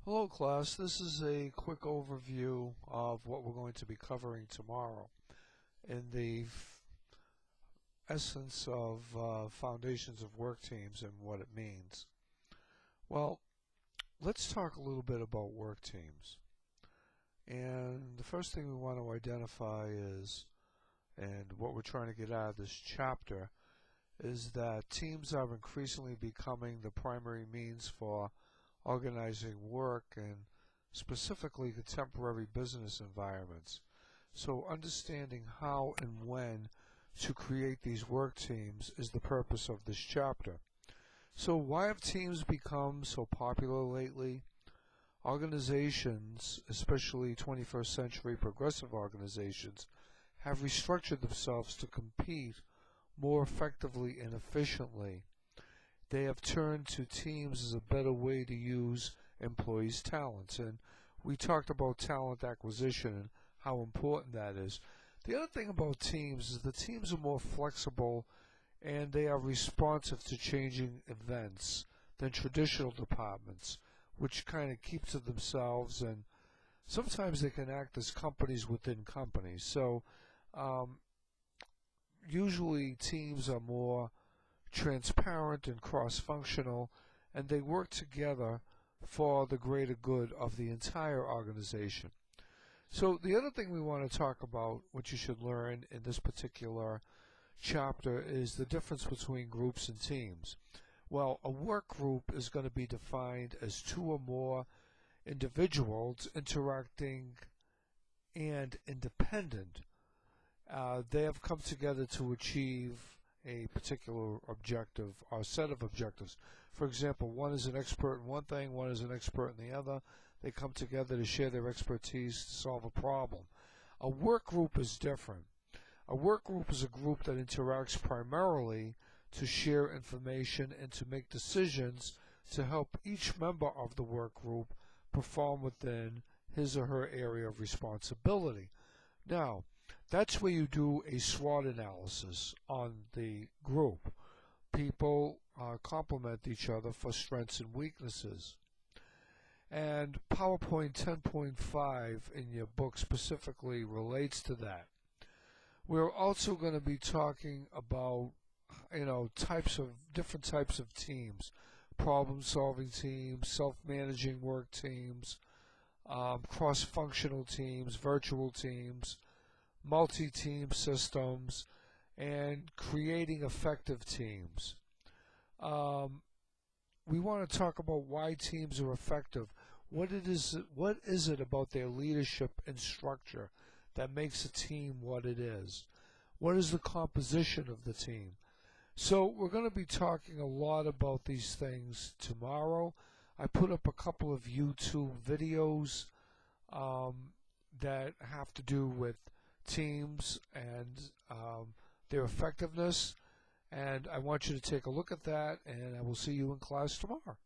Hello class, this is a quick overview of what we're going to be covering tomorrow in the essence of foundations of work teams and what it means. Well, let's talk a little bit about work teams. And the first thing we want to identify is, and what we're trying to get out of this chapter, is that teams are increasingly becoming the primary means for organizing work and specifically contemporary business environments. So understanding how and when to create these work teams is the purpose of this chapter. So why have teams become so popular lately? Organizations, especially 21st century progressive organizations, have restructured themselves to compete more effectively and efficiently. They have turned to teams as a better way to use employees' talents. And we talked about talent acquisition and how important that is. The other thing about teams is the teams are more flexible and they are responsive to changing events than traditional departments, which kind of keep to themselves, and sometimes they can act as companies within companies. So usually teams are more transparent and cross-functional, and they work together for the greater good of the entire organization. So the other thing we want to talk about, what you should learn in this particular chapter, is the difference between groups and teams. Well, a work group is going to be defined as two or more individuals interacting and independent. They have come together to achieve a particular objective or set of objectives. For example, one is an expert in one thing, one is an expert in the other. They come together to share their expertise to solve a problem. A work group is different. A work group is a group that interacts primarily to share information and to make decisions to help each member of the work group perform within his or her area of responsibility. Now, that's where you do a SWOT analysis on the group. People complement each other for strengths and weaknesses. And PowerPoint 10.5 in your book specifically relates to that. We're also going to be talking about, different types of teams: problem-solving teams, self-managing work teams, cross-functional teams, virtual teams, multi-team systems, and creating effective teams. We want to talk about why teams are effective. What is it about their leadership and structure that makes a team what it is? What is the composition of the team? So we're going to be talking a lot about these things tomorrow. I put up a couple of YouTube videos that have to do with teams and their effectiveness, and I want you to take a look at that, and I will see you in class tomorrow.